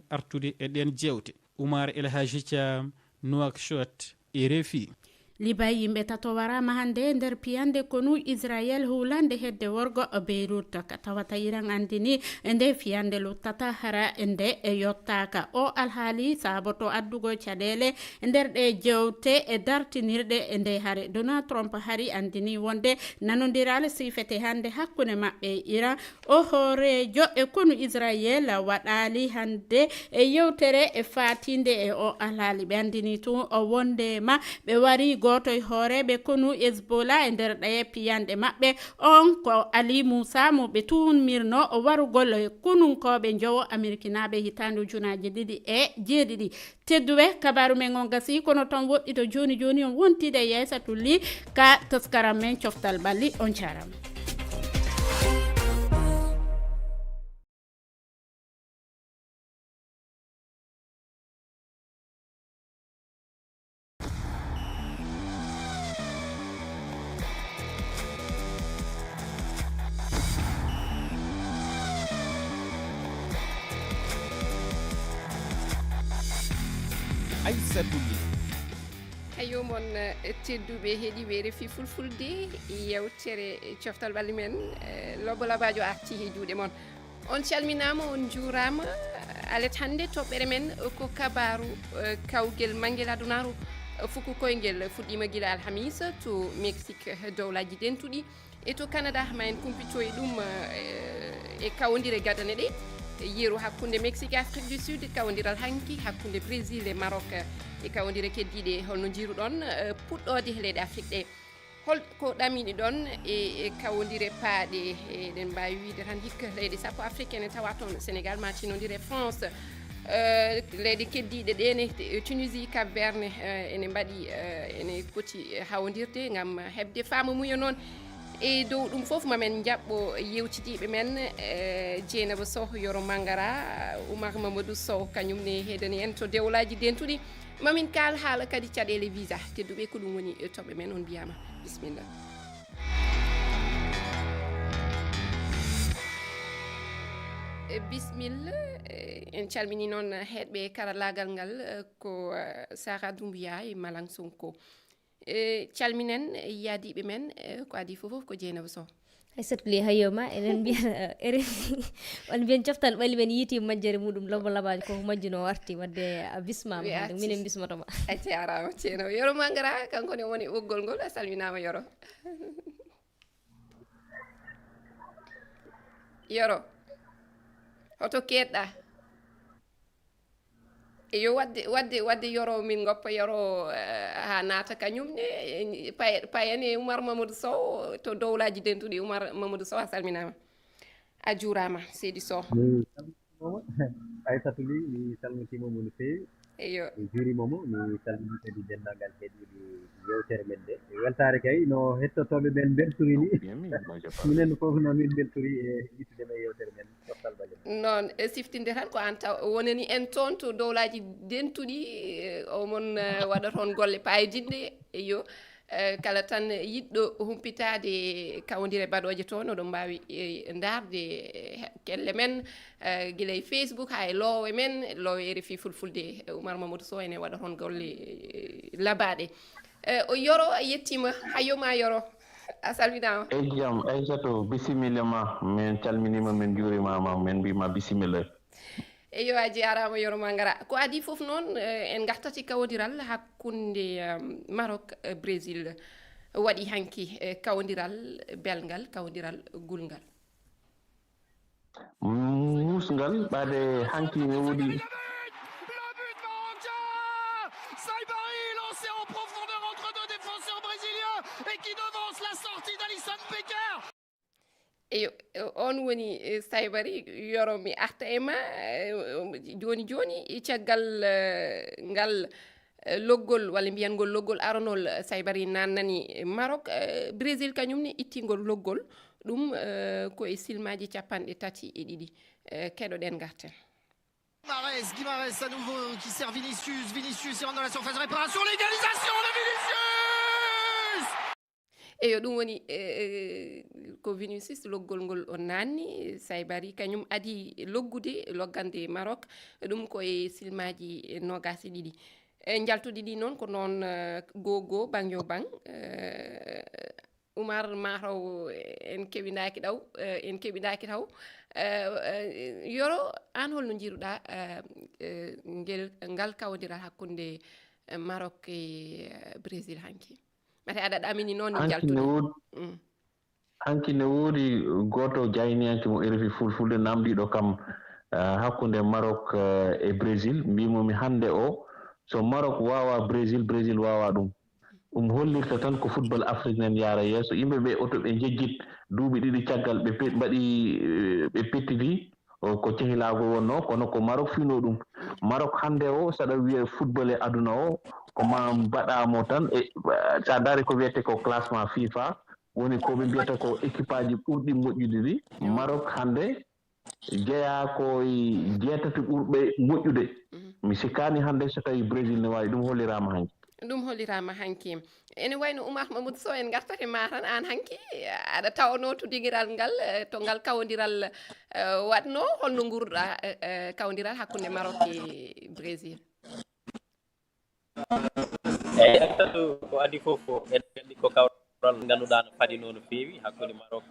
artude e ɗen jewte. Oumar El Hadji Thiam, Nouakchott, RFI. Liba yimɓe tato warama hande nder piyande konu Israel hulande hedde worgo Beirut ka tawata Iran andini nde fiyande luttata hara nde yottaka o alhaali saboto addugo caɗele nder ɗe jewte e dartinirɗe nde hare. Donald Trump hari andini wonde nanodiral sifete hande hakkunde maɓɓe Iran o horejo e konu Israel waɗali hande e yewtere e fatinde e o alhaali ɓe andini tun o wondema ɓe wari goto e horeɓe konu Hezbollah e nder ɗaye piyande maɓɓe on ko Ali Moussa mo ɓe tunmirno o warugol kununkoɓe jowo amerikinaɓe hitande ujunaje 2017. Tedduɓe kabaru men on gasi kono tan woɗɗito joni on wontide Yeysa Tulli ka taskaram men coftal balli on jarama. Ayo mon tedduɓe heeɗiɓe RFI Fulfulde yewtere coftal balli men Lobo Labajo arti e juuɗe mon. On calminama on juurama alet hande toɓɓere men ko kabaru kawgel manguel adunaru fuku koyngel fuɗɗima guila alhamisa to Mexique dowlaji dentuɗi e to Canada ma en kumpitoye ɗum e kawodire gadane ɗe yeeru hakkunde Mexique e Afrique du Sud kawodiral hanki hakkunde Brésil e Maroc e kawodire keddiɗe holno jiruɗon puɗɗode e leyɗe Afrique ɗe holko ɗamini ɗon e kawodire paaɗe eɗen mbawi wiide tan hikka leyɗe sappo africaine e tawa toon Sénégal matinodire France leyɗe keddiɗe ɗene Tunisie Cap Verne ene mbaɗi ene poti hawodirde gam hebde famamuya noon e dow ɗum fof mamen jaɓɓo yewtidiɓe men Dieynaba Sow Yoro Mangara Oumar Mamadou Sow kañumne heedani en to dewlaji dentuɗi mamin kal haala kadi caɗele visa tedduɓe ko ɗum woni toɓɓe men on mbiyama bisimilla. Bismilla en calmini noon heɗɓe karallagal ngal ko Sara Doumbouya e Malang Sonko calminen yaadiɓe men ko adi fof ko Dieynaba Sow. Aissatuli hayyoma enen mbiya RFI on mbiyen coftal ɓalli men yiiti majjere muɗum Lobo Labajo koko majjuno warti wadde a bismama hande minen bismotoma. A jarama ceerno Yoro Mangara kanko ne woni ɓoggol ngol a salminama Yoro. Yoro hoto keɗɗa yo wadde Yoro min goppa Yoro ha naata kañumne payane Oumar Mamadou Sow to dowlaji dentuɗi Oumar Mamadou Sow a salminama a juurama seydi Sow. Aissatuli mi salmitimomo no fewi eyo mi juurimamo mi salmini kadi dendagal heeɗiɓe yewtere men nde weltare kay no hettotoɓe men beltori ni minen foof no min beltori e yittude e yewtere men coftal balle noon siftinde tan ko an taw wonani en toon to dowlaji dentuɗi omon waɗa toon golle payidinɗe eyo kala tan yiɗɗo humpitade kawodire baɗoje toon oɗon mbawi darde kelle men guila e Facebook ha e loowe men loowe RFI Fulfulde Oumar Mamadou Sow ene waɗa toon golle labaɗe o Yoro yettima hayyoma Yoro a salminama e jaam Aissatou bisimilla ma min calminima min juurimama min mbima bisimilla eyo a jarama Yoro Mangara ko adi fof noon en gartati kawodiral hakkunde Maroc Brésil waɗi hanki kawodiral belgal kawodiral gulgal musgal ɓaade hanki ne woodi eyo on woni Saybari Yoro mi arta e ma joni caggal ngal loggol walla mbiyangol loggol aranol Saybari nannani Maroc Brésil kañumne ittingol loggol ɗum ko e silmaji 32 keɗoɗen garten. Guimarães à nouveau qui sert Vinicius il rentre dans la surface de réparation, l'égalisation de Vinicius. eyo ɗum woni ko Vinicius loggol ngol o nanni Saybari kañum adi loggande Maroc ɗum koye silmaji nogas e ɗiɗi jaltuɗi ɗi noon ko noon gogo bang yo bang Oumar Mahraw en keɓinaki taw yoro an holno jiruɗa ngal kawdiral hakkunde Maroc e Brésil hanki mate aɗa ɗamini noon ni jaltuɗi hanki ne woodi goto jayniyanke mo RFI fulfulde namdiɗo kam hakkunde Maroc e Brésil mbimomi hande o so Maroc wawa Brésil wawa ɗum hollirta tan ko football Afrique nen yaara yeeso yimɓeɓe oto ɓe jejjit duuɓi ɗiɗi caggal ɓe pettiti ko cehilagol wonno kono ko Maroc fino ɗum Maroc hande o saɗa wiya football e aduna o ko ma mbaɗamo tan e sa daari ko wiyete ko classement FIFA woni ko ɓe mbiyata ko équipe aji ɓurɗi moƴƴude ɗi Maroc hande jeeya koye jeetati ɓurɓe moƴƴude mi sikkani hande so tawi Brésil ne wawi ɗum hollirama hanki ene wayno Oumar Mamadou Sow en gartate ma tan an hanki aɗa tawno to digiral ngal to ngal kawdiral watno holno gurɗa kawdiral hakkunde Maroc e Brésil eyyi tatu ko adi fof en gandi ko kawral ganduɗa no fadino no feewi hakkude Maroc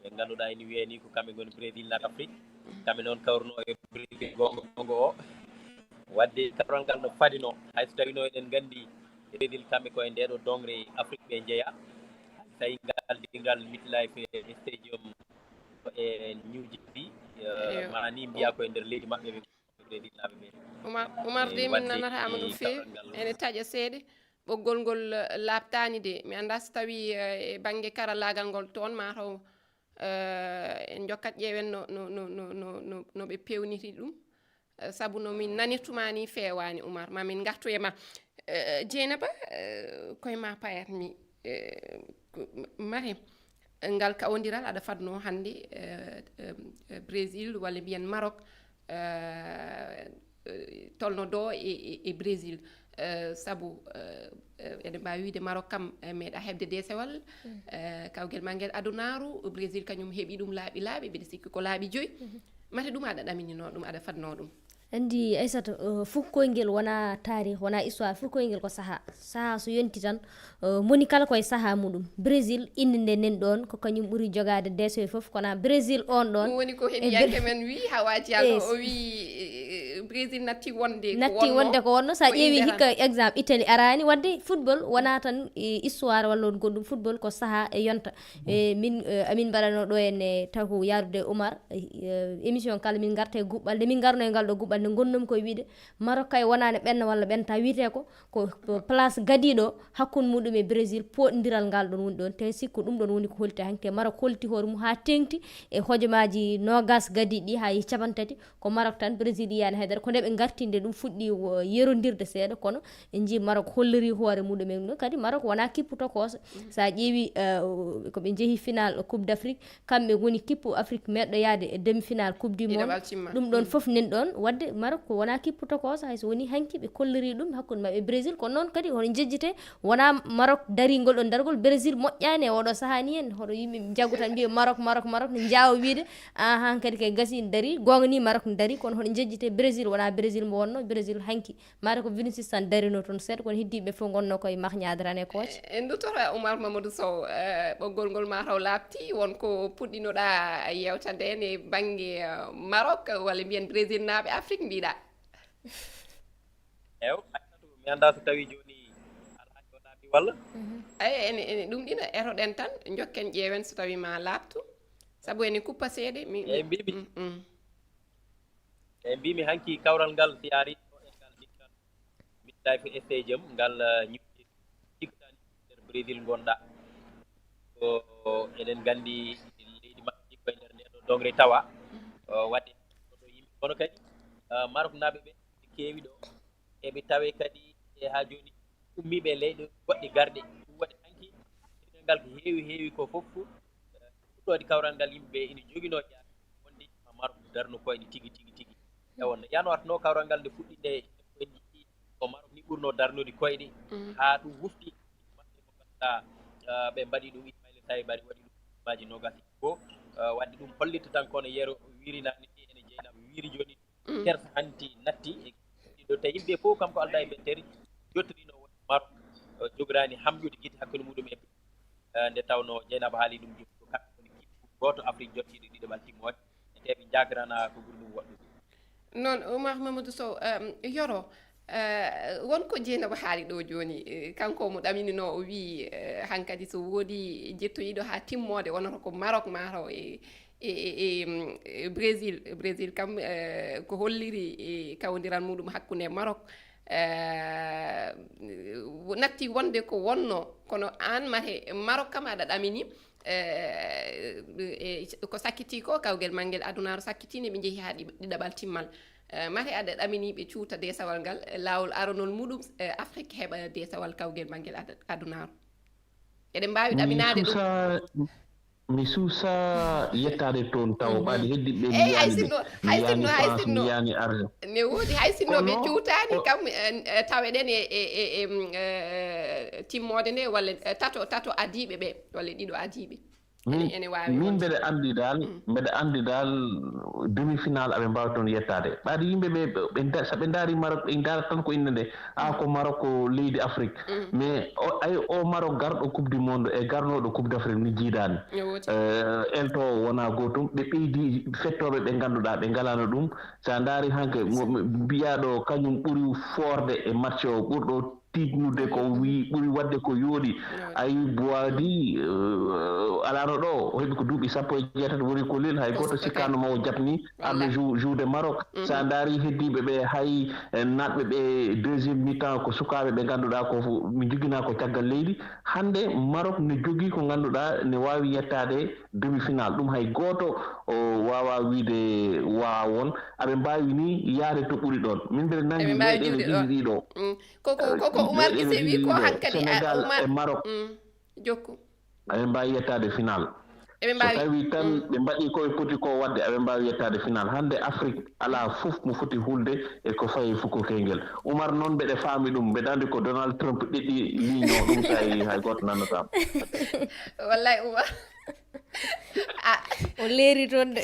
ɓe ganduɗa ene wiye ni ko kamɓe goni Brésil nat Afrique kamɓe noon kawruno e Brésil gongo o wadde kawral ngal no fadino hayso tawino eɗen gandi Brésil kamɓe koye ndeɗo dongre Afrique ɓe jeeya tawi ngal dingal MetLife stadium e New Jersey mani mbiya koye nder leydi maɓɓe ɓe Brésil naɓe ɓe Oumar de min nanata ama no feewi ene taƴa seeɗa ɓoggol ngol laaɓtani de mi anda so tawi e banggue karallagal ngol toon mataw en jokkat ƴeewen no ɓe pewniti ɗum saabu no min nanirtuma ni fewani Oumar ma min gartu e ma Dieynaba koye ma payatmi Mariem ngal kawdiral aɗa fadno hande Brésil walla mbiyen Maroc tolno do e Brésil sabu ene mbawi wiide Maroc kam meeɗa hebde desewal kawguel ma nguel adunaru Brésil kañum heeɓi ɗum laaɓi mbiɗa sikki ko laaɓi 5 mate ɗum aɗa ɗaminino ɗum aɗa fadno ɗum andi Aissata fukkoyngel wona tarih wona histoire fukkoyngel ko saha so yonti tan moni kala koye saha muɗum Brésil inde nde nen ɗon ko kañum ɓuuri jogade deso foof kono Brésil on ɗon ɗum woni ko heɗiyanke men wi hawaji allo o wi Brésil natti wonde ko wonno sa ƴeewi hikka exemple Italie arani wadde football wona tan histoire walla on goɗɗum football ko saha e yonta min amin mbaɗano ɗo enne taw yarude Oumar émission kala min garta e guɓɓal nde min garno e ngal ɗo guɓɓal nde gonnomi koye wiide Maroc kay wonani ɓenna walla ɓenta wiite ko place gadiɗo hakkude muɗum e Brésil poɗodiral ngal ɗon woni ɗon te sikku ɗum ɗon woni ko holti hanke Maroc holti hoore mum ha tengti e hojomaji nogas gadiɗi ha yi 50 ko Maroc tan Brésil yiyani haydara ko nde ɓe gartinde ɗum fuɗɗi yerodirde seeɗa kono en jii Maroc holliri hoore muɗum e ɗum kadi Maroc wona kipputo koso sa ƴeewi koɓe jeehi final coupe d'Afrique kamɓe goni kippu Afrique meɗɗo yaade e demi final coupe du monde ɗum ɗon foof nen ɗon wadde Maroc wona kipputo koso hayso woni hanki ɓe kolliri ɗum hakkude mabɓe Brésil kono noon kadi hono jejjite wona Maroc darigol ɗon dargol Brésil moƴƴani e oɗo sahani en hoto yimɓe jaggu tan mbiya Maroc ne jawa wiide ahan kadi kay gasi dari gonga ni Maroc ne dari kono hoto jejjite Brésil wona Brésil mo wonno Brésil hanki mata ko Vinicius tan darino toon seeɗa kono heddiɓe fof gonno koye mahñadarane e kooce en dutora Oumar Mamadou Sow ɓoggol ngol mataw laaɓti wonko puɗɗinoɗa yewtande en e banggue Maroc walla mbiyen Brésil naaɓe Afrique mbiɗa mi anda so tawi joni alhaji o laaɓi walla eyi ene ɗum ɗina eroɗen tan jokken ƴeewen so tawi ma laaɓtu saabu ene kuppa seeɗa eyi mbimi hanki kawral ngal si ari ɗo e ngal dingal MetLife stadium ngal ñuɗi tikkatani nder Brésil gonɗa ko eɗen gandi leydi maɓɓe koye nder ndeɗo dongre tawa wadde ɗo yimɓe kono kadi Maroc naɓe ɓe keewi ɗo eɓe tawe kadi e ha joni ummiɓe leyɗe goɗɗe garɗe ɗum waɗi hanki ngal ko heewi ko fof ɗuɗɗode kawral ngal yimɓeɓe ina joguino jaar wonde Maroc darno koyɗe tigui ewon yano watno kawral ngal nde fuɗɗi nde en jii ko Maroc ni ɓurno darnude koyɗe ha ɗum wufti maɓɓe ko ganduɗa ɓe mbaɗi ɗum Ismaïla Sarr mbaɗi waɗi ɗum maji nogas go wadde ɗum hollita tan kono yeero wirinani ni ene jeynama wiiri joni kersa hanti natti e ɗo tawi yimɓe fof kam ko alda e ɓentere jottorino woni Maroc jogorani hamƴude guite hakkude muɗum e nde tawno jeynaba haali ɗum joni ko kamɓe woni kiɗɗum goto Afrique jottiɗo ɗiɗaɓal timmode e ɓe jagrana ko ɓuri ɗum waɗɗude noon Oumar Mamadou Sow yoro wonko jeenaba haali ɗo joni kanko mo ɗaminino o wi hankadi so woodi jettoyiɗo ha timmode wonata ko Maroc mataw e Brésil kam ko holliri kawdiral muɗum hakkude Maroc natti wonde ko wonno kono an mate Maroc kam aɗa ɗamini ko sakkiti ko kawgel mangel adunaru sakkitini ɓe jeehi ha ɗiɗaɓal timmal mate aɗa ɗamini ɓe cuuta desawal ngal lawol aronol muɗum Afrique heɓa desawal kawgel mangel adunaru eɗen mbawi ɗaminade ɗum mi suusa yettade toon taw ɓaade heddiɓe miyani argent ne woodi hay sinno ɓe cuutani kam taweɗen timmode nde walla tato adiɓe ɓe walla ɗiɗo adiɓe ene wawi min mbeɗa andi dal demi final aɓe mbawi toon yettade ɓaade yimɓeɓe saɓe daari Maroc ɓe daara tan ko inde nde ko Maroc ko leydi Afrique mais ay o Maroc garɗo coupe du monde e garnoɗo coupe d'Afrique mi jiidani elto wona gotum ɓe ɓeydi fettoɓe ɓe ganduɗa ɓe galano ɗum sa daari hanke mbiyaɗo kañum ɓuuri forde e match o ɓurɗo tiɗnude ko ɓuri wadde ko yooɗi ayi Boadi alano ɗo o heeɓi ko duuɓi 17 woni ko lel hay goto sikkanoma o jabni arde joude Maroc sa daari heddiɓe ɓe hay natɓe ɓe deuxiéme mi-temps ko sukaɓe ɓe ganduɗa ko mi jogina ko caggal leydi hande Maroc ne jogui ko ganduɗa ne wawi yettade demi final ɗum hay goto o wawa wiide wawon aɓe mbawi ni yaade to ɓuuri ɗon min mbeɗa nangi ɗeɗe ɗiɗi ɗiɗo ko Oumar Guissé wi ko hankadi Sénégal e Maroc jokku aɓe mbawi yettade final so tawi tan ɓe mbaɗi koye poti ko wadde aɓe mbawi yettade final hande Afrique ala fof mo foti hulde e ko fayi fuko kengel Oumar noon mbeɗe faami ɗum mbeɗa andi ko Donald Trump ɗiɗi ligne ɗum tawi hay goto nannotama wallay Oumar o leeri toon de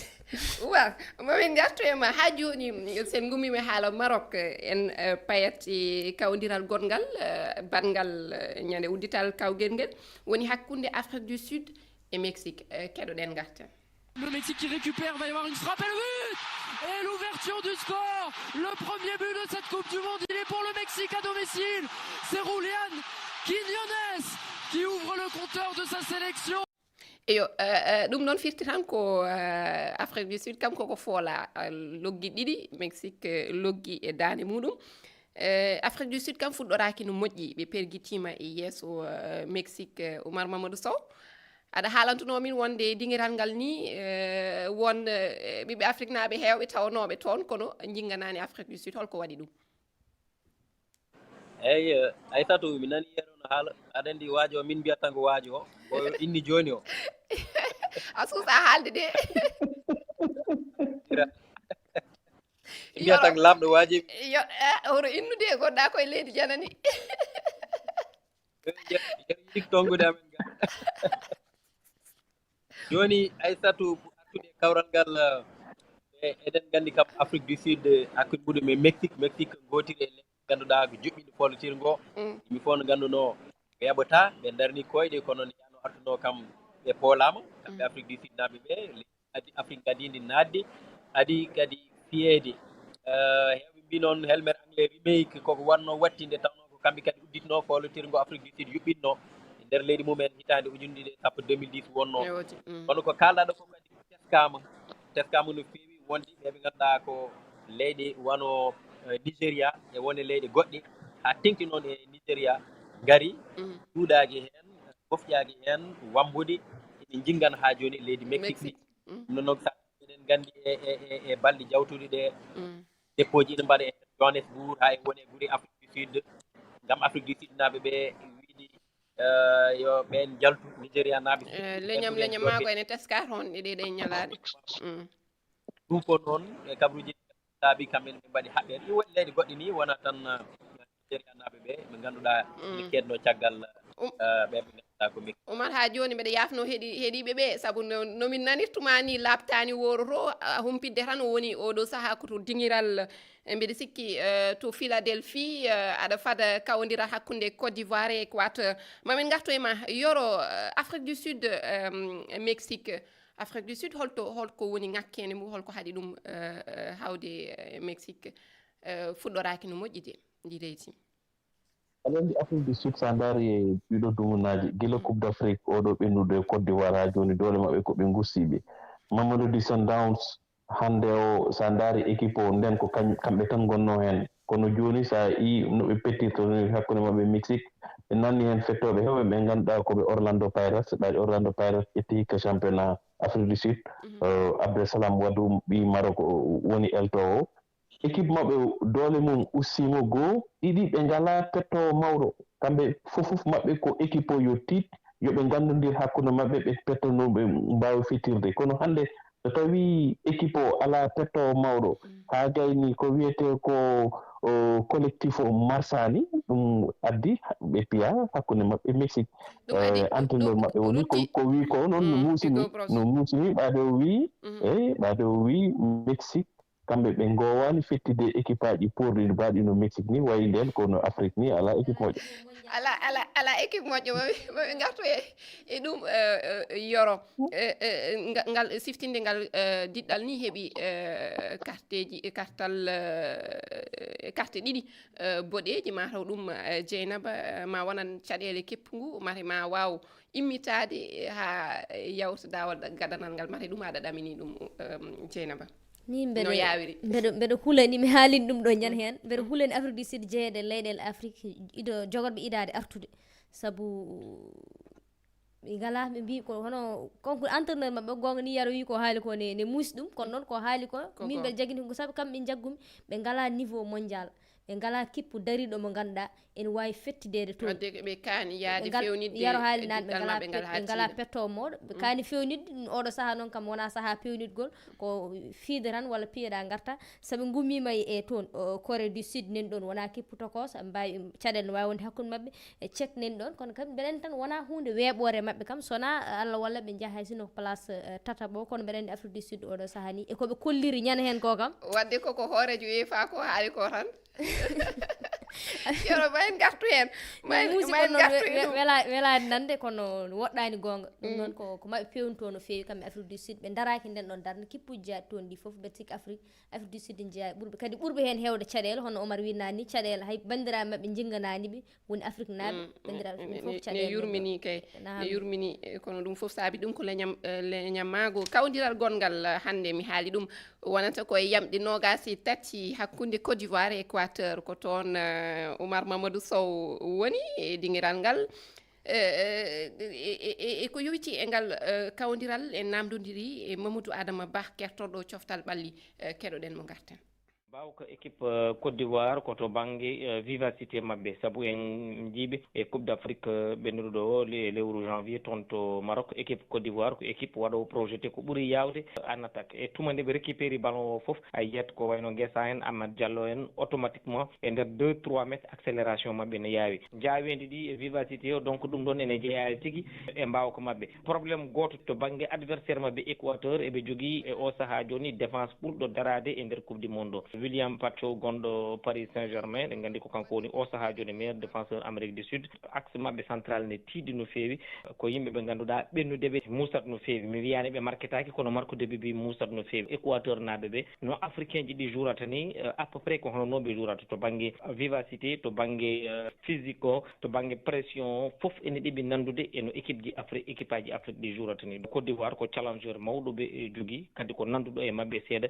waaw mamin gartu e ma ha joni sen gummimi haala Maroc en payat kawdiral gongal bangal ñande uddital kawgel ngel woni hakkunde Afrique du Sud et Mexique keɗoɗen garten. Le Mexique qui récupère, va y avoir une frappe et le but et l'ouverture du score. Le premier but de cette Coupe du Monde, il est pour le Mexique à domicile. C'est Julián Quiñones qui ouvre le compteur de sa sélection. Eyo ɗum noon firti tan ko Afrique du Sud kam koko foola loggi ɗiɗi Mexique loggi e dande muɗum Afrique du Sud kam fuɗɗoraki no moƴƴi ɓe perguitima e yeeso Mexique Oumar Mamadou Sow aɗa haalantuno min wonde dingiral ngal ni won ɓiɓɓe Afrique naaɓe heewɓe tawnoɓe toon kono jinganani Afrique du Sud holko waɗi ɗum eyyi Aissatou mi nani yeerono haala aɗa andi waajo o min mbiyat tan ko waajo o inni joni o a suusa haalde de mbiyat tan ko lamɗo waaji hoto innude goɗɗa koye leydi janani yiɗi tongude amen ga joni Aissatou artude kawral ngal eɗen gandi kam Afrique du Sud hakkude muɗum e Mexique gotiri e ganduɗa ko juɓɓiɗo polotir ngo yimɓe fof no ganduno ko yaɓata ɓe darni koyɗe kono yano artuno kam ɓe poolama kamɓe Afrique du Sud naaɓe ɓe adi Afrique gadidi nadde adi kadi fiyede hewɓe mbi noon helmet anglais remake koko wanno wattinde tawno ko kamɓe kadi udditno polotir ngo Afrique du Sud yuɓɓinno e nder leydi mumen hitande ujunɗe ɗiɗi sappo 2010 wonno kono ko kalɗaɗo fof kadi teskama no fewi wonde ɓeɓe ganduɗa ko leyɗe wano Nigéria e wone leyɗe goɗɗe ha tengti noon e Nigéria gari ɗuuɗaki hen mofƴaki hen wambude eɓe jinggana ha joni leydi Mexique ɗum noon sa eɗen gandi e balɗe jawtuɗe ɗe dépôt ji ine mbaɗa e Johannesburg ha e wone guuri Afrique du Sud gam Afrique du Sud naaɓe ɓe wiiɗi yo ɓen jaltu Nigéria naaɓe leñam mago ene teska toon ɗeɗe ñalaɗe ɗum ko noon e kabruji laabi kamɓe ɓe mbaɗi haɓɓen ɗi woni leyɗe goɗɗe ni wona tan Nigéria naaɓe ɓe ɓe ganduɗa ene kedno caggal ɓe ko Omar ha joni mbeɗa yafno heeɗiɓe ɓe saabu nomin nanirtuma ni labtani woroto humpidde tan woni oɗo saaha koto dingiral mbeɗa sikki to Philadelphie aɗa fada kawodiral hakkude Côte d'Ivoire e Équateur mamin garto e ma Yoro Afrique du Sud Mexique Afrique du Sud holko woni ngakkene mum holko haɗi ɗum hawde Mexique fuɗɗoraki no moƴƴi ndi reyti aɗa andi Afrique du Sud sa ndaari e ɗiɗo dumunaaji gila Coupe d'Afrique oɗo ɓennude Côte d'Ivoire ha jooni doole maɓɓe ko ɓe gussiɓe Mamelodi Sundowns hannde o sa ndaari équipe o nden ko kamɓe tan gonno heen kono jooni sa yi no ɓe pettirtoni hakkunde maɓɓe Mexique ɓe nanni heen fettoɓe hewɓe ɓe ngannduɗaa koɓe Orlando Pirates ɓaade Orlando Pirates ƴetti hikka championnat Afrique du Sud Abdesalam Wadou ɓi Maroc woni eltowo équipe maɓɓe doole mum ussimo goo ɗiɗi ɓe ngalaa pettowo mawɗo kamɓe fof maɓɓe ko équipe o yo tiit yoɓe nganndodir hakkunde maɓɓe ɓe pettonoɓe mbaawi fittirde kono hannde so tawii équipe o alaa pettowo mawɗo haa gayni ko wiyetee ko collectif o marsani ɗum addi ɓe piya hakkunde maɓɓe Mexique entraîneur maɓɓe woni ko wii ko noon no muusini ɓaade o wii eyi ɓaade o wii Mexique kamɓe ɓe ngowani fettide équipe aji porɗiɗi mbaɗi no Mexique ni wayi nden kono Afrique ni ala équipe moƴƴo ala équipe moƴƴo maɓe garto e ɗum Yoro ngal siftinde ngal diɗɗal ni heeɓi carte ɗiɗi boɗeji mataw ɗum Dieynaba ma wonan caɗele keppugu mate ma waw immitade ha yawta dawal gadanal ngal mate ɗum aɗa ɗamini ɗum Dieynaba ni mbeɗa hulani mi haalini ɗum ɗo ñan heen mbeɗa hulani Afrique du Sud jeeyede leyɗele Afrique jogorɓe idade artude sabu ɓe ngala ɓe mbi ko hono konko entraîneur maɓɓe gonga ni yaro wi ko haali ko ne muusi ɗum kono noon ko haali ko min mbeɗa jagguini ko sabu kamɓe jaggumi ɓe ngala niveau mondial ɓe ngala kippu dariɗo mo ganduɗa ene wawi fettidede toon ɓe kaani yaade fewnidde yaro haali nane ɓe ngala pettowo mawɗo ɓe kaani fewnidde oɗo saaha noon kam wona saaha pewnidgol ko fiide tan walla piyeɗa garta saaɓe gummima e toon Corée du Sud nen ɗon wona kippu tokos ɓe mbawi caɗele no wawi wonde hakkude mabɓe e cek nen ɗon kono kam mbeɗen tan wona hunde weeɓore mabɓe kam sona Allah walla ɓe jaaha sino place tataɓo kono mbeɗen andi Afrique du Sud oɗo saaha ni ekoɓe kolliri ñana hen ko kam wadde koko hoorejo UEFA ko haali ko tan Yoro mayen gartu hen mayen gartu hen welani nande kono woɗɗani gonga ɗum noon ko maɓe pewnito no fewi kamɓe Afrique du Sud ɓe daraki nden ɗon darde kippuji jaaɗi toon ɗi foof mbeɗa sikki Afrique du Sud jeeya kadi ɓurɓe hen hewde caɗele hono Omar wi nani caɗele hay bandiraɓe mabɓe jinggananiɓe woni Afrique naaɓe bandiraɓe foof caɗele ne yurmini kay ne yurmini kono ɗum foof saabi ɗum ko leñammago kawdiral gongal hande mi haali ɗum wonata koye yamɗe nogasi tati hakkude Côte d'Ivoire e Équateur ko toon Oumar Mamadou Sow woni e dingiral ngal e ko yowiti e ngal kawdiral en namdodiri e Mamadou Adama Ba kertoɗo coftal ɓalli keɗoɗen mo garten baw ko équipe Côte d'Ivoire koto banggue vivacité mabɓe saabu en jiiɓe e Coupe d'Afrique ɓennuɗo o lewru janvier toon to Maroc équipe Côte d'Ivoire ko équipe waɗowo projeté ko ɓuuri yawde en attaque e tuma nde ɓe récupéri ballon o foof a yiyat ko wayno Guessa en Amadou Diallo en automatiquement e nder 2-3 mètres accélération mabɓe ne yaawi jaawendi ɗi e vivacité o donc ɗum ɗon ene jeeyawi tigui e mbawa ko mabɓe probléme goto to banggue adversaire mabɓe Équateur eɓe jogui e o saaha joni défense ɓurɗo darade e nder coupe du monde o William Pacho gonɗo Paris Saint-Germain ɗen gandi ko kanko woni o saaha joni meilleur défenseur Amérique du Sud axe mabɓe central ne tiiɗi no feewi ko yimɓe ɓe ganduɗa ɓennudeɓe musat no feewi mi wiyani ɓe marquetaki kono marquedeɓe mbi musat no feewi Équateur naɓe ɓe no africain ji ɗi jourata ni à peu près ko hono noɓe jourata to banggue vivacité to banggue physique o to banggue pression foof ene ɗiɓi nandude eno équipe ji Afrique équipe aji Afrique ɗi jourata ni Côte d'Ivoire ko challenger mawɗo ɓe jogui kadi ko nanduɗo e mabɓe seeɗa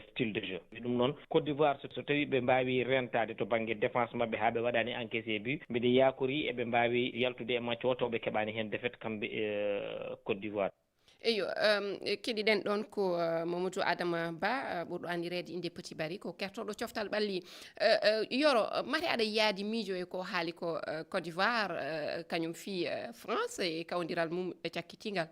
style de jeu ɗum noon Côte d'Ivoire so tawi ɓe mbawi rentade to banggue défense mabɓe ha ɓe waɗani encaissé but mbiɗa yakori eɓe mbawi yaltude e match o taw ɓe keɓani hen défaite kamɓe Côte d'Ivoire eyo keɗiɗen ɗon ko Mamadou Adama Ba ɓurɗo andirede inde Petit Bari ko kertoɗo coftal ɓalli Yoro mate aɗa yaadi miijo e ko haali ko Côte d'Ivoire kañum fi France e kawdiral mum cakkitingal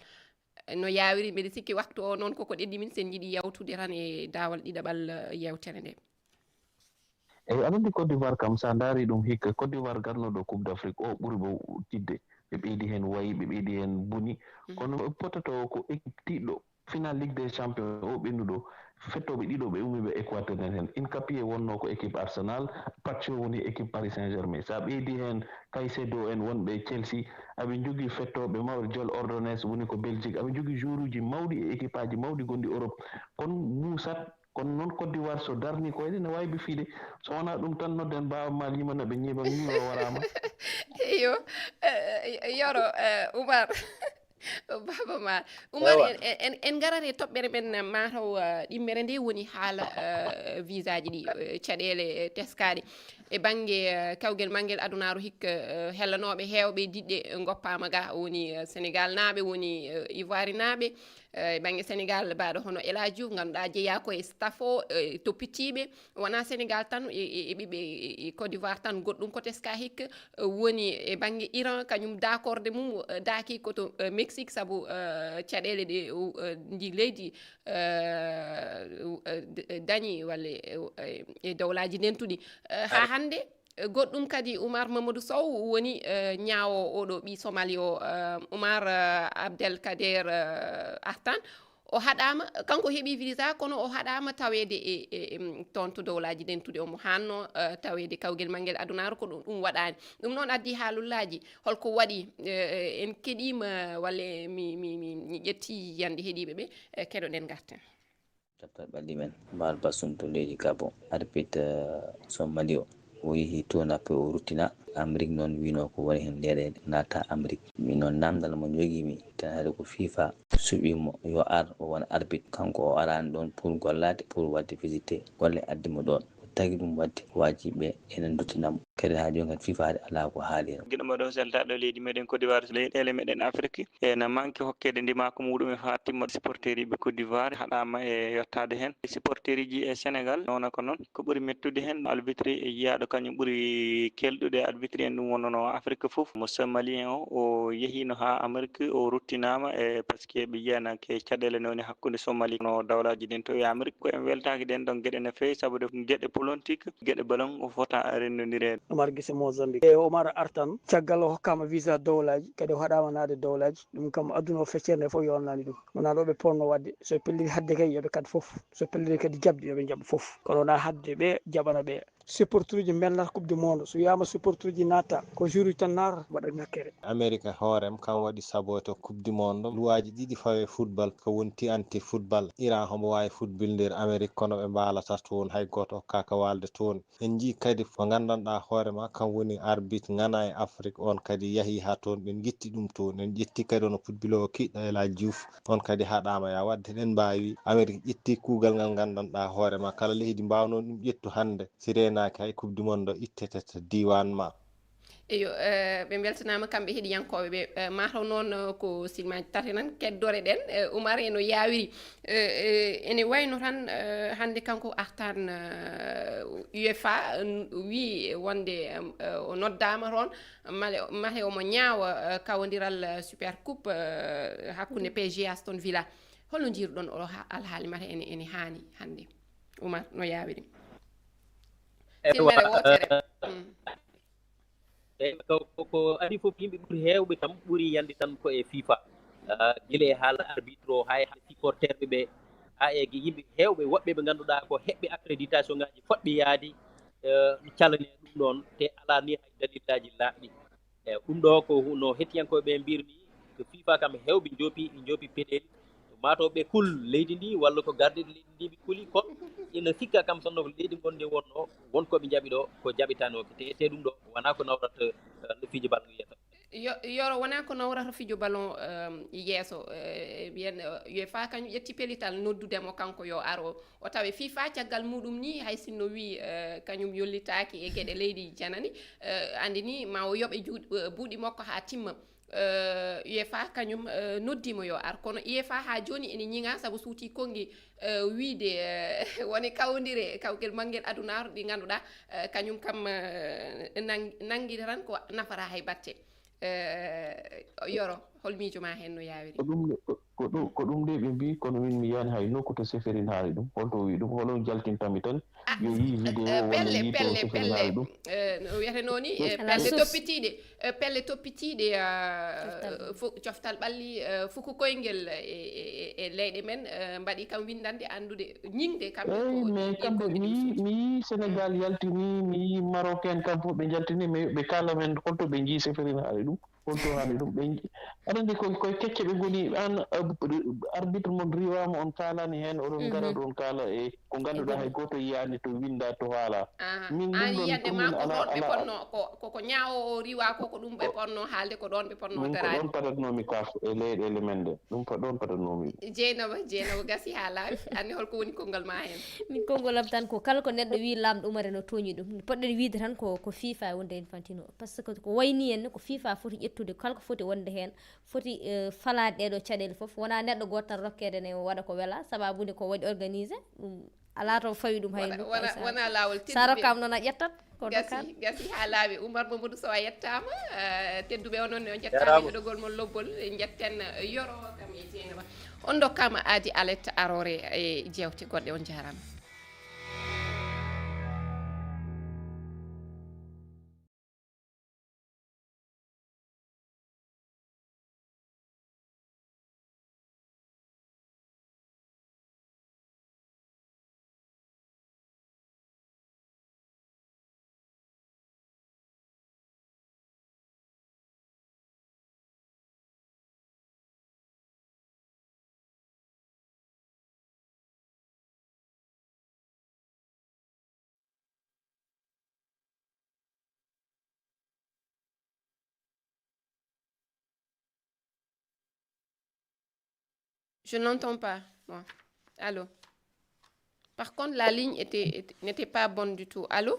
no yawiri mbeɗa sikki waktu o noon koko ɗeɗɗi min sen jiiɗi yawtude tan e dawal ɗiɗaɓal yewtere nde eyyi aɗa andi Côte d'Ivoire kam sa daari ɗum hikka Côte d'Ivoire garnoɗo Coupe d'Afrique o ɓuuri mo tidde ɓe ɓeydi hen wayi ɓe ɓeydi hen buni kono potato ko équipe tiɗɗo final ligue des champions o ɓennuɗo fettoɓe ɗiɗo ɓe ummi ɓe équateur hen Incapié wonno ko équipe Arsenal Pacho woni équipe Paris Saint-Germain sa ɓeydi hen Caicedo en wonɓe Chelsea aɓe jogui fettoɓe mawɓe Joel Ordonez woni ko Belgique aɓe jogui joueur uji mawɗi e équipe aji mawɗi gonɗi Europe kono musat kono noon Côte d'Ivoire so darni koyɗe ne wawi bifiide so wona ɗum tan nodden Baaba Maal yimana ɓe ñiiba warama eyo Yoro Oumar Baaba Maal Oumar en garat e toɓɓere men mataw ɗimmere nde woni haala visa ji ɗi caɗele teskaɗe e banggue kawguel manguel adunaru hikka hellanoɓe hewɓe diɗɗe goppama ga woni Sénégal naaɓe woni Ivoire naaɓe e banggue Sénégal mbaɗo hono Elhadji Diouf ganduɗa jeeya koye staff o toppitiɓe wona Sénégal tan e ɓiɓe Côte d'Ivoire tan goɗɗum ko teska hikka woni e banggue Iran kañum d'accorde mum daaki koto Mexique saabu caɗele ɗe ndi leydi dañi walla e dowlaji ndentuɗi ha hande goɗɗum kadi Oumar Mamadou Sow woni ñaawo oɗo ɓi Somali o Oumar Abdelkader Artan o haɗama kanko heeɓi visa kono o haɗama tawede e toon to dowlaji ndentuɗi omo hanno tawede kawguel manguel adunaru ko ɗum waɗani ɗum noon addi haalullaji holko waɗi en keɗima walla mi ƴetti yande heeɗiɓeɓe keɗoɗen garten dabtal ɓalli men mbal basum to leydi Gabon arbitre Somali o yehi toon après o ruttina Amérique noon wino ko woni hen leyɗele nata Amérique min noon namdal mo jogimi tan haade ko FIFA suɓimo yo ar o wona arbitre kanko o arani ɗon pour gollade pour wadde visité golle addimo ɗon tagi ɗum wadde wajiɓe enen duttinamo kadi ha joni kadi FIFA haade ala ko haalino guiɗo mbaɗo seltaɗo leydi meɗen Côte d'Ivoire leyɗele meɗen Afrique ene manque hokkede ndimaka muɗum e ha timma supporter iɓe Côte d'Ivoire haɗama e yettade hen supporter ji e Sénégal noon ko noon ko ɓuuri mettude hen arbitre e yiyaɗo kañum ɓuuri kelɗude arbitre en ɗum wonnono Afrique foof mo somalien o yehino ha Amérique o ruttinama e par ce que ɓe yiyanake caɗele newni hakkude Somalie no dawlaji ɗin to e Amérique ko en weltaki ɗen ɗon gueɗe no fewi saabu gueɗe politique gueɗe ballon o fota rendodirede Omar Guissé Mozambique e Omar Artan caggal o hokkama visa dowlaji kadi o haɗama naade dowlaji ɗum kam aduna o feccere nde foof yonnani ɗum wona ɗo ɓe ponno wadde so pelliti hadde kay yooɓe kadi foof so pelliti kadi jabde yooɓe jaaɓa foof kono wona hadde ɓe jaɓana ɓe supporter uji bennata coupe du monde so wiyama supporter uji natta ko jour uji tan nata waɗa ngakkere Amérique hoorem kam waɗi saboto coupe du monde luwaji ɗiɗi fawe football ko wonti anti football Iran homo wawi footballdir Amérique kono ɓe mbalata toon hay goto hokkaka walde toon en jii kadi ko gandanɗa hoorema kam woni arbitre gana e Afrique on kadi yaahi ha toon ɓe guitti ɗum toon en ƴetti kadi ono footballo kiɗɗo Elhadji Diouf on kadi haɗama ya wadde eɗen mbawi Amérique ƴetti kuugal ngal gandanɗa hoorema kala leydi mbawno ɗum ƴettu hande sirena hay coupe du monde ittete to diwan ma eyo ɓe beltanama kamɓe heeɗiyankoɓe ɓe mataw noon ko silmaji tati tan keddore ɗen Oumar eno yawiri ene wayno tan hande kanko Artan UEFA wi wonde o noddama toon mate omo ñaawa kawodiral super coupe hakkude PSG Aston Villa holno jiruɗon o alhaali mata ene hani hande Oumar no yawiri silmere wotere ko adi fof yimɓe ɓuuri hewɓe kam ɓuuri yande tan ko e FIFA guila e haala arbitre o hay supporterɓe ɓe ha e yimɓe hewɓe woɓɓe ɓe ganduɗa ko heɓɓe accréditation ngaji foɗɓe yaadi calane ɗum ɗon te ala ni hay dalillaji laaɓɗi ɗum ɗo ko no hettiyankoɓe mbirni ko FIFA kam hewɓe joopi peɗeli matoɓe kul leydi ndi walla ko gardiɗe leydi ndi ɓe kuuli kono ina sikka kam sonno ko leydi gonɗi wonno wonkoɓe jaaɓi ɗo ko jaɓitanoɓe te ete ɗum ɗo wona ko nawrata no fiiji ballon yeeso Yoro wona ko nawrata fijo ballon yeeso wiyen UEFA kañum ƴetti pellital noddudemo kanko yo ar o tawe FIFA caggal muɗum ni hay sinno wi kañum yollitaki e gueɗe leydi janani andi ni ma o yooɓe buuɗi makko ha timma UEFA kañum noddimo yo ar kono UEFA ha joni ene ñiŋa saabu suuti kongi wiide woni kawdire kawgel manguel adunaru ɗi ganduɗa kañum kam nanguide tan ko nafata hay batte Yoro hol miijo ma hen no yawiri ko ɗum de ɓe mbi kono min mi yani hay nokku to seferin haali ɗum holto wi ɗum holon jaltintami tan yo yii vidéo walla yii to sifirinaade ɗum no wiyete noon ni Ala pelle source. toppitiiɗe pelle toppitiiɗe coftal ɓalli fuku koyngel e leyɗe men mbaɗi kam windande anndude ñingde kamɓe eyi mais kamɓe mi yii sénégal yaltini mi yii maroc en kam fof ɓe jaltini mais ɓe kala men holto ɓe njii sifirinaade ɗum holto haali ɗum ɓe aɗa andi koye kecce ɓe ngoni an arbitre mon riwama on kaalani heen oɗon gara ɗon kaala e ko ngannduɗaa hay gooto yiyani to winda to haala min an ɗum ɗon yiyande pour ma min ko ɗon ɓe ala ponno ko ñaawo o riwa ko ɗum ɓe ponno haalde ko ɗon ɓe ponno min ko darade ɗon patatnomi kaaf e leyɗele men ɗe ɗum ɗon patatnomi jeynaba gasi ha laaɓi anndi holko woni konngol ma heen min konngol am tan ko kala ko neɗɗo wi laamɗo umare no tooñi ɗum poɗɗen wiide tan ko fifa wonde infantino par ce que ko wayni henne ko fifa foti ƴettude kala ko foti wonde heen foti falade ɗeɗo caɗele fof wona neɗɗo goto tan rokkede ne waɗa ko wela sababude ko waɗi organisé ɗum ala to fawi ɗum hay wona laawol sa rokkama noon a ƴettat ko gasi ha laaɓi Oumar Mamadou Sow a yettama tedduɓe onon ne on jettama heɗogol mon lobbol jetten yoro kam e Dieynaba on dokkama aadi alerte arore e jewte goɗɗe on jarama. Je n'entends pas. Bon. Allô? Par contre, la ligne n'était pas bonne du tout. Allô?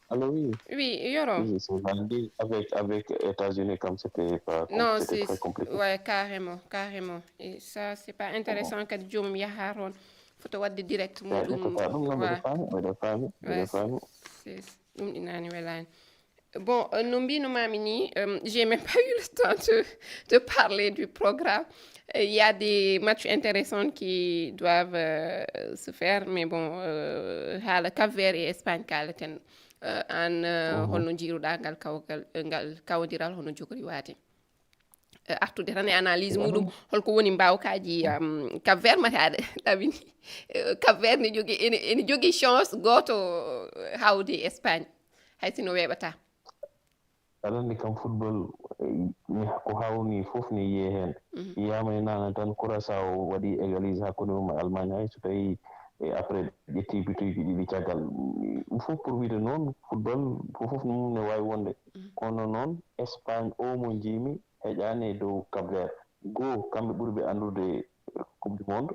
Allô, oui. Oui, Yoro. Oui, c'est validé. Avec États-Unis, comme c'était pas Non, c'était très compliqué. Ouais, carrément. Et ça, c'est pas intéressant que Dieu me yaharon. Faut wadde direct mudum. Bon, j'ai même pas eu le temps de parler du programme. Il y a des matchs intéressants qui doivent se faire, mais bon, le Cap-Vert et Espagne kaleten an holno jiruɗa ngal kawdiral hono jogori waade artude tan e analyse muɗum holko woni mbawkaji Cap-Vert mate aɗa ɗabini Cap-Vert ene jogui chance goto hawde Espagne hay sino weɓata. aɗa andi kam football ko hawni fof ne yiye heen yiyama e nana tan Curaçao waɗi égalise hakkude mum e Allemagne hay so tawi après ƴetti bituji ɗiɗi caggal ɗum fof pour wiide noon football fof mum ne wawi wonde kono noon Espagne o mo jiimi heƴani e dow Cap-Vert goo kamɓe ɓuuri ɓe andude coupe du monde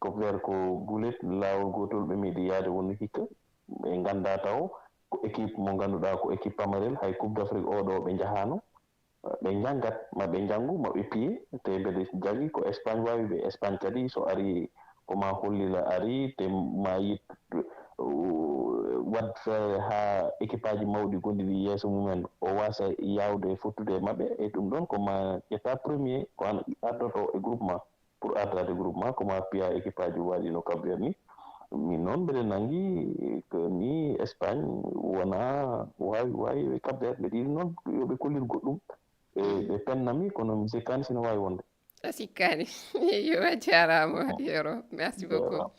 Cap-Vert ko gulet laawol gotol ɓe meeɗi yaade wonno hikka ɓe ganda taw ko équipe mo ganduɗa ko équipe pamarel hay coupe d'Afrique oɗo ɓe jahano ɓe janggat maɓe jangu maɓe piye te mbeɗe jagui ko Espagne wawi ɓe Espagne kadi so ari koma hollila ari te ma yit wat ha équipe aji mawɗi gondiɗi yeeso mumen o wasa yawde fottude e maɓɓe e ɗum ɗon koma ƴetta premier ko an ardoto e groupement pour ardade groupement koma piya équipe aji waɗi no Cap-Vert ni min noon mbeɗe nangi que ni Espagne wona wawi Cap-Vert mbeɗe yiɗi noon yoɓe kollir goɗɗum ɓe pennami kono mi sikkani sino wawi wonde a sikkani yo a jarama Yoro merci beaucoup.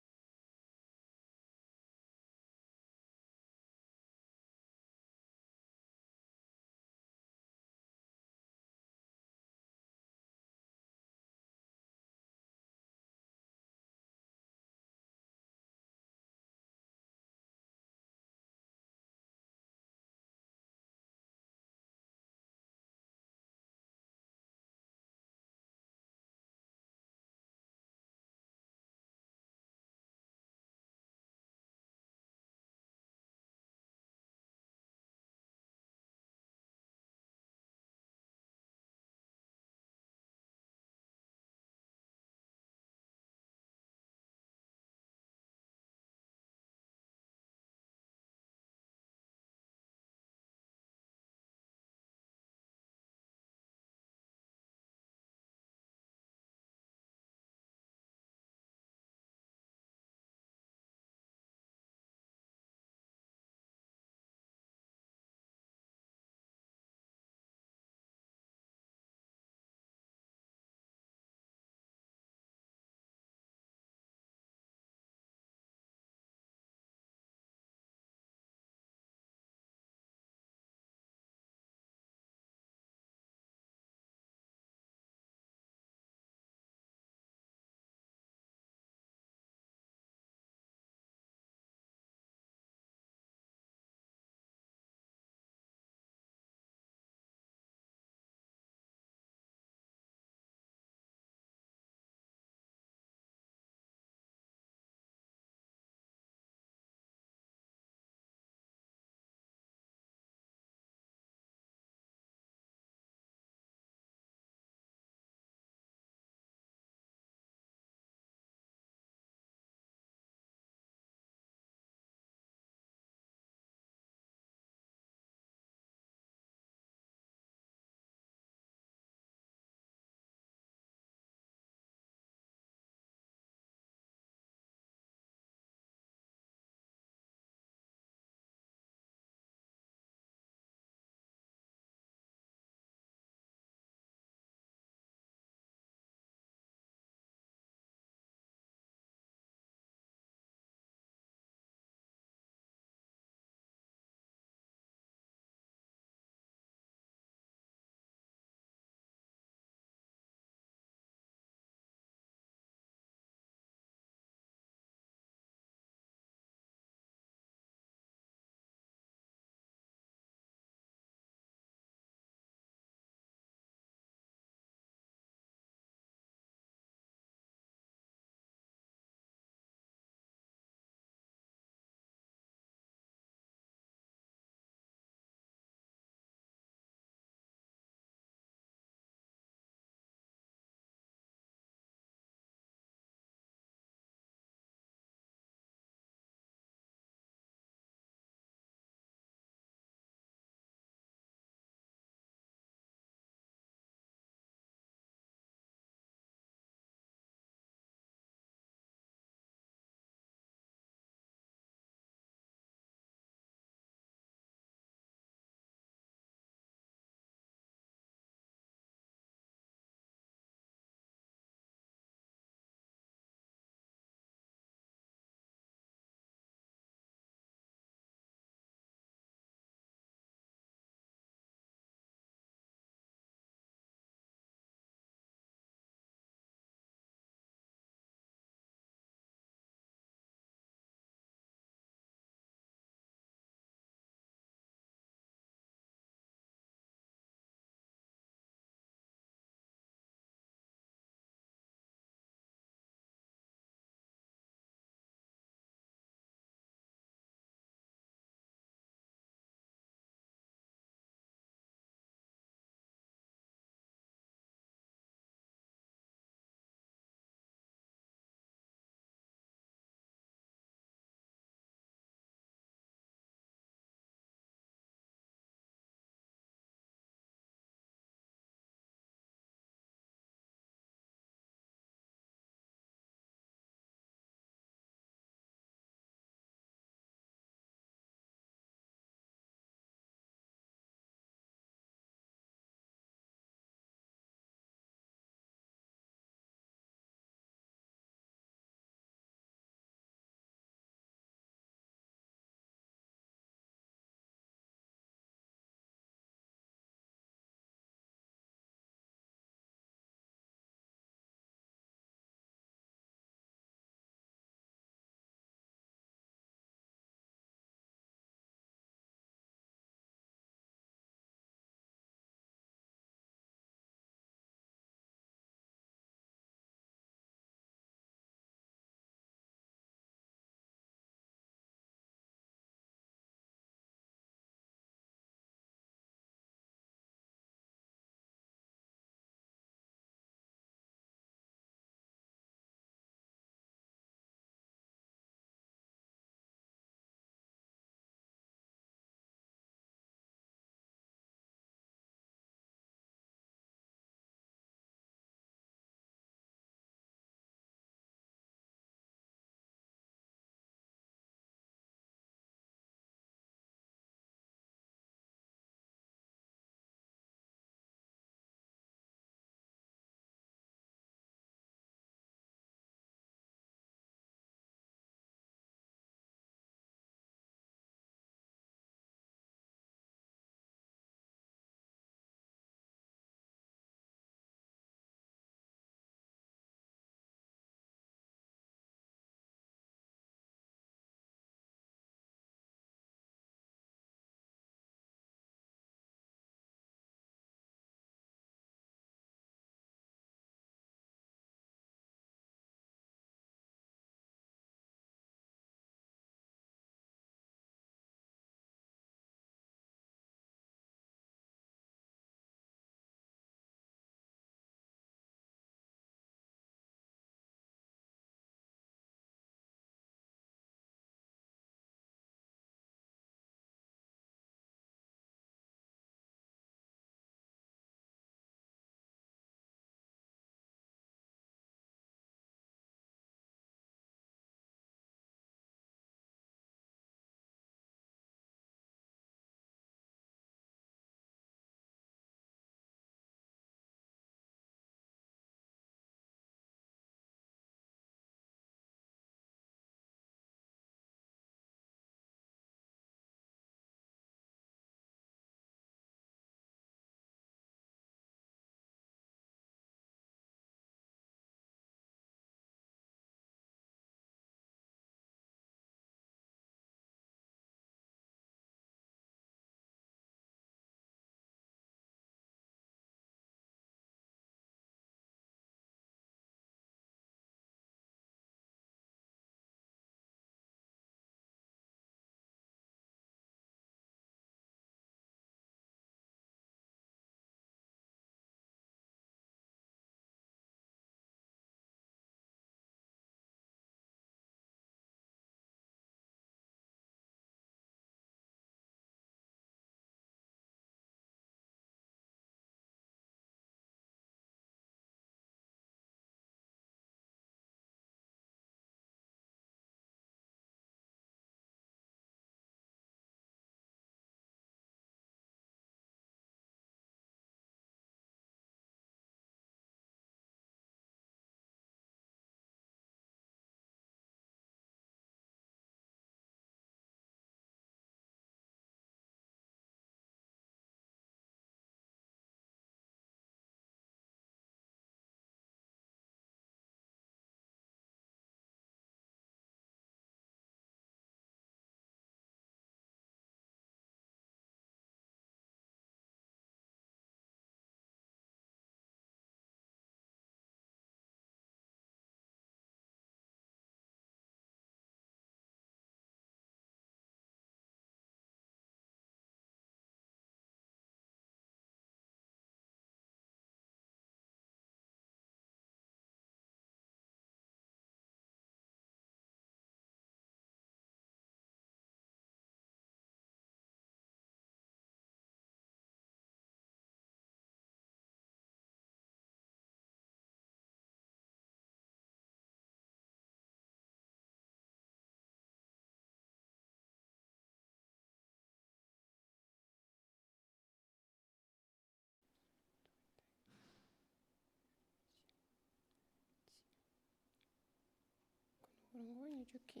wuro ngo ina jokki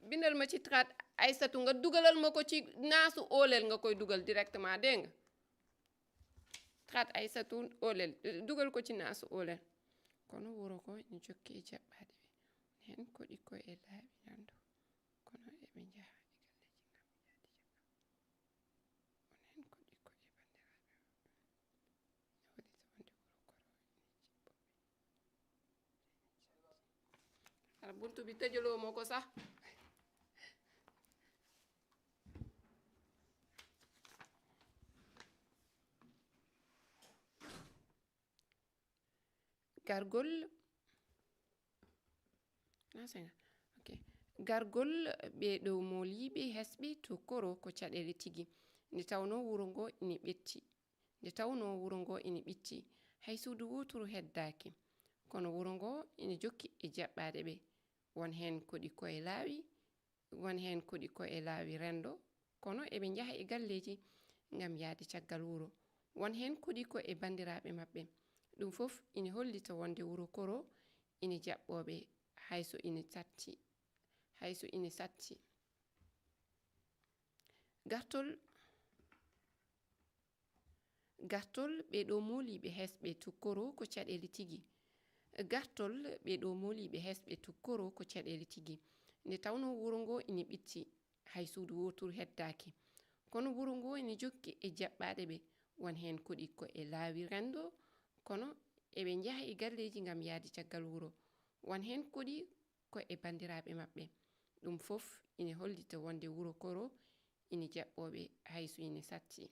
bindal ma ci traat Aysatu nga dugalal ma ko ci naasu óoleel nga koy dugal directement dégg nga traat Aysatu óoleel dugal ko ci naasu óoleel kono wuro ko ina jokki e jaɓɓaade ɓe hen koɗi ko e laaɓi nando kono eɓe njaha e galleji ngam yaadi jaɓɓa on hen koɗi ko e bandiraɓe maɓɓe ne waɗi to wonde wuro koro ina jibboɓe ala buntu bi tëjaloo ma ko sax gargol gargol ɓe dow moliɓe hesɓe to koro ko caɗele tigi nde tawno wuro ngo ina ɓitti hay suudu woturu heddaki kono wuro ngo ina jokki e jaɓɓaɗe ɓe won hen koɗi koye laawi won hen koɗi koye laawi rendo kono eɓe njaha e galleji ngam yaade caggal wuro won hen koɗi ko e bandiraɓe maɓɓe ɗum fof ina hollita wonde wuro koro ina jaɓɓoɓe hayso ina satti gartol ɓe ɗo moliɓe hesɓe tukkoro ko caɗele tigi nde tawno wuro ngo ina ɓitti hay suudu woturu heddaki kono wuro ngo ina jokki e jaɓɓaɗe ɓe won hen koɗi ko e laawi rendo kono eɓe njaha e galleji ngam yaadi caggal wuro won hen koɗi ko e bandiraɓe maɓɓe ɗum fof ina hollita wonde wuro koro ina jaɓɓoɓe hayso ina satti